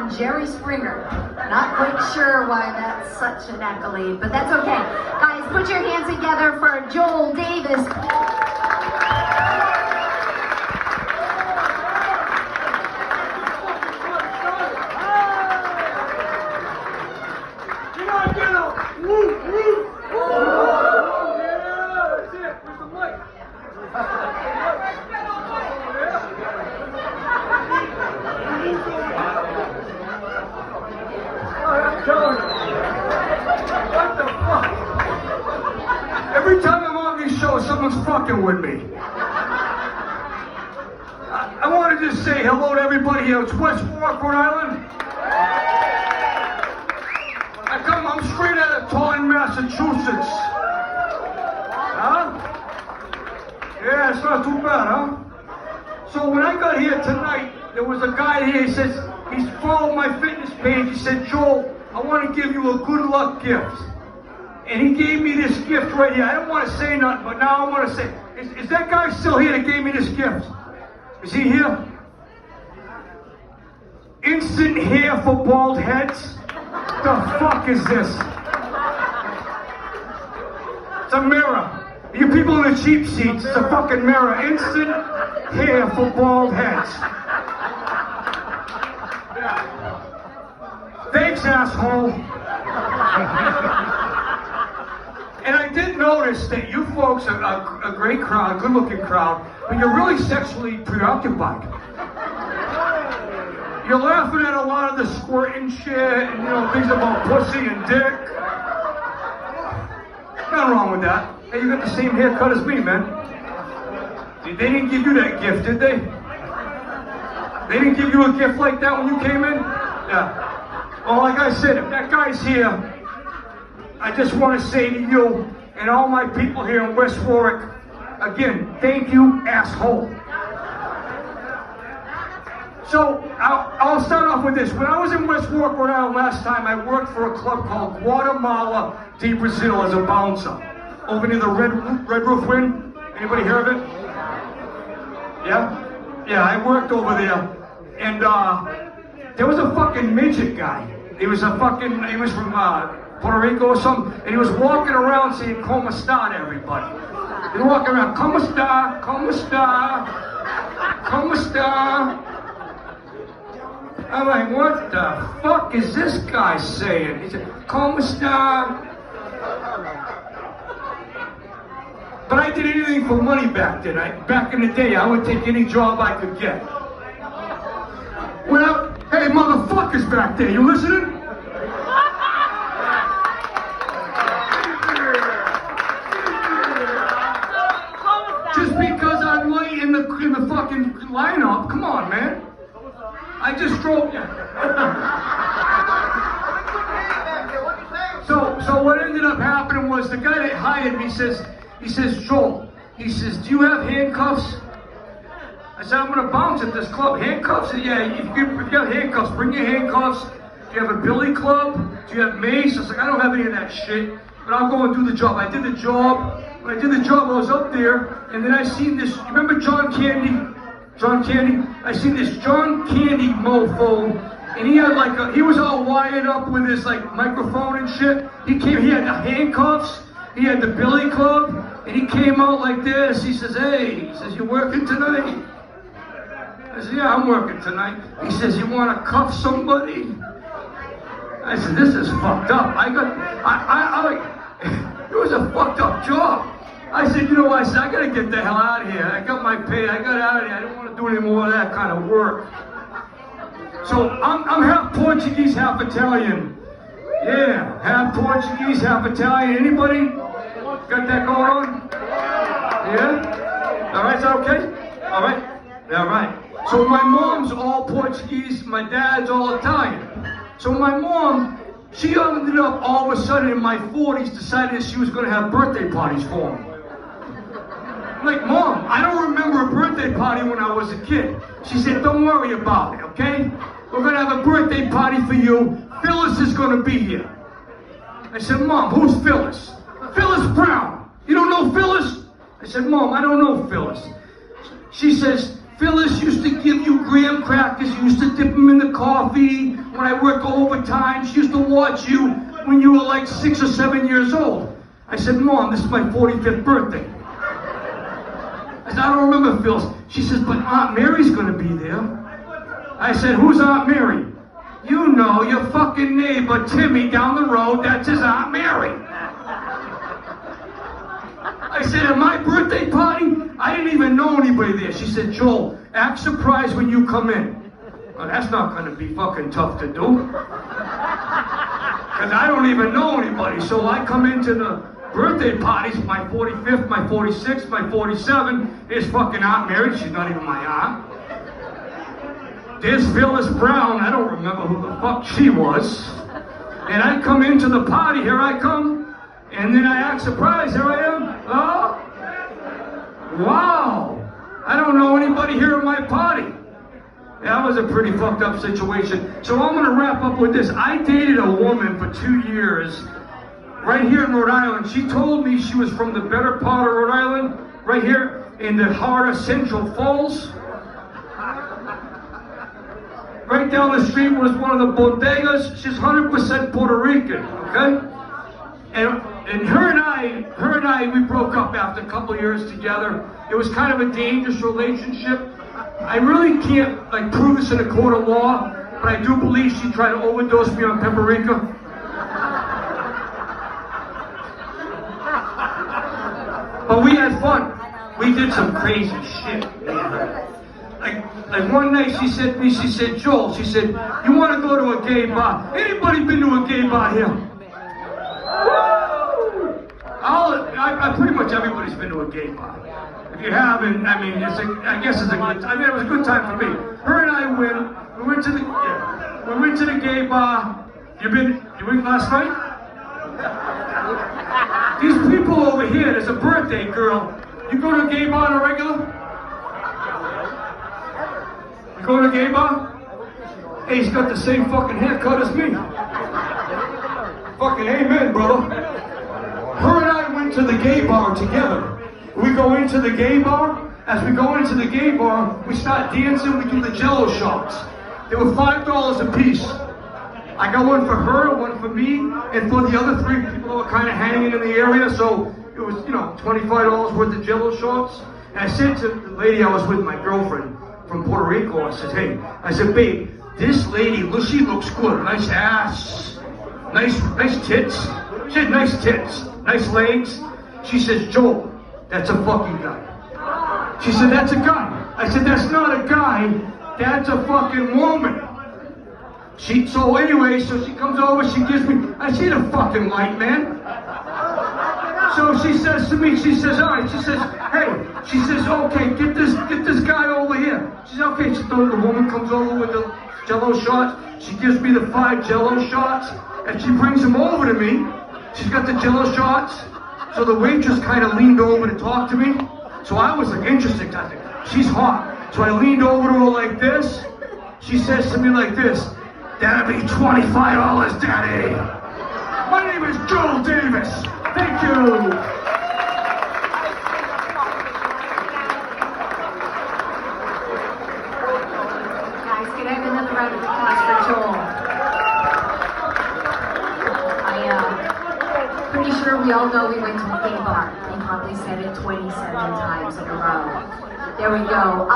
on Jerry Springer. Not quite sure why that's such an accolade, but that's okay. Guys, put your hands together for Joel Davis. Every time I'm on these shows, someone's fucking with me. I want to just say hello to everybody here. It's West Warwick, Rhode Island. I'm straight out of Taunton, Massachusetts. Huh? Yeah, it's not too bad, huh? So when I got here tonight, there was a guy here, he says, he's followed my fitness page. He said, Joel, I want to give you a good luck gift. And he gave me this gift right here. I don't want to say nothing, but now I want to say, is that guy still here that gave me this gift? Is he here? Instant hair for bald heads? The fuck is this? It's a mirror. You people in the cheap seats, it's a fucking mirror. Instant hair for bald heads. Yeah. Thanks, asshole. And I did notice that you folks are a great crowd, a good-looking crowd, but you're really sexually preoccupied. You're laughing at a lot of the squirting shit and, things about pussy and dick. Nothing wrong with that. Hey, you got the same haircut as me, man. They didn't give you that gift, did they? They didn't give you a gift like that when you came in? Yeah. Well, like I said, if that guy's here, I just want to say to you and all my people here in West Warwick, again, thank you, asshole. So, I'll start off with this. When I was in West Warwick, Rhode Island last time, I worked for a club called Guatemala de Brazil as a bouncer. Over near the Red Roof Inn. Anybody hear of it? Yeah? Yeah, I worked over there. And there was a fucking midget guy. He was from Puerto Rico or something, and he was walking around saying "Como está" to everybody. He was walking around, "Como está, como está, como está." I'm like, what the fuck is this guy saying? He said, "Como está." But I did anything for money back then. Back in the day, I would take any job I could get. Hey, motherfuckers back there, you listening? Just because I'm late in the fucking lineup, come on, man. I just drove you. So what ended up happening was the guy that hired me he says, Joel, he says, do you have handcuffs? I said, I'm gonna bounce at this club. Handcuffs? Yeah, if you got handcuffs, bring your handcuffs. Do you have a billy club? Do you have mace? I was like, I don't have any of that shit, but I'll go and do the job. I did the job. When I did the job, I was up there, and then I seen this, you remember John Candy? John Candy? I seen this John Candy mofo, and he had he was all wired up with his microphone and shit. He had the handcuffs, he had the billy club, and he came out like this. He says, hey, he says, you working tonight? I said, yeah, I'm working tonight. He says, you want to cuff somebody? I said, this is fucked up. It was a fucked up job. I said, I gotta get the hell out of here. I got my pay, I got out of here. I don't want to do any more of that kind of work. So I'm half Portuguese, half Italian. Yeah, half Portuguese, half Italian. Anybody got that going on? Yeah? All right, is that okay? All right? Yeah, all right. So my mom's all Portuguese, my dad's all Italian. So my mom, she ended up all of a sudden in my 40s decided she was going to have birthday parties for me. I'm like, Mom, I don't remember a birthday party when I was a kid. She said, don't worry about it, okay? We're going to have a birthday party for you. Phyllis is going to be here. I said, Mom, who's Phyllis? Phyllis Brown. You don't know Phyllis? I said, Mom, I don't know Phyllis. She says, Phyllis used to give you graham crackers. You used to dip them in the coffee. When I worked overtime, she used to watch you when you were like 6 or 7 years old. I said, Mom, this is my 45th birthday. I said, I don't remember Phyllis. She says, but Aunt Mary's going to be there. I said, who's Aunt Mary? You know, your fucking neighbor, Timmy, down the road, that's his Aunt Mary. I said, at my birthday party, I didn't even know anybody there. She said, Joel, act surprised when you come in. Well, that's not going to be fucking tough to do. Because I don't even know anybody. So I come into the birthday parties, my 45th, my 46th, my 47th. There's fucking Aunt Mary. She's not even my aunt. There's Phyllis Brown. I don't remember who the fuck she was. And I come into the party. Here I come. And then I act surprised. Here I am. Oh. Wow. I don't know anybody here at my party. That was a pretty fucked up situation. So I'm going to wrap up with this. I dated a woman for 2 years right here in Rhode Island. She told me she was from the better part of Rhode Island, right here in the heart of Central Falls. Right down the street was one of the bodegas. She's 100% Puerto Rican, okay? And her and I, we broke up after a couple of years together. It was kind of a dangerous relationship. I really can't prove this in a court of law, but I do believe she tried to overdose me on paprika. But we had fun. We did some crazy shit. Like one night she said to me, she said, Joel, she said, you want to go to a gay bar? Anybody been to a gay bar here? I pretty much everybody's been to a gay bar. If you haven't, I mean, I guess it's a good time. I mean, it was a good time for me. Her and I we went to the gay bar. You went last night? These people over here, there's a birthday girl. You go to a gay bar on a regular? You go to a gay bar? Hey, he's got the same fucking haircut as me. Fucking amen, brother. Her and I went to the gay bar together. We go into the gay bar. As we go into the gay bar, we start dancing. We do the Jello shots. They were $5 a piece. I got one for her, one for me, and for the other 3 people that were kind of hanging in the area. So it was, $25 worth of Jello shots. And I said to the lady I was with, my girlfriend from Puerto Rico, I said, babe, this lady, she looks good. Nice ass, nice tits. She had nice tits, nice legs. She says, Joel, that's a fucking guy. She said, that's a guy. I said, that's not a guy, that's a fucking woman. So she comes over, she gives me, I see the fucking light, man. So she says to me, she says, all right, she says, hey, she says, okay, get this guy over here. She says, okay, so the woman comes over with the Jello shots. She gives me the 5 Jello shots, and she brings them over to me. She's got the Jello shots. So the waitress kind of leaned over to talk to me. So I was interested. I think, she's hot. So I leaned over to her like this. She says to me like this, that'll be $25, Daddy. My name is Joel Davis. Thank you. Guys, can I have another round of applause for Joel? Pretty sure we all know we went to a gay bar. He probably said it 27 times in a row. There we go.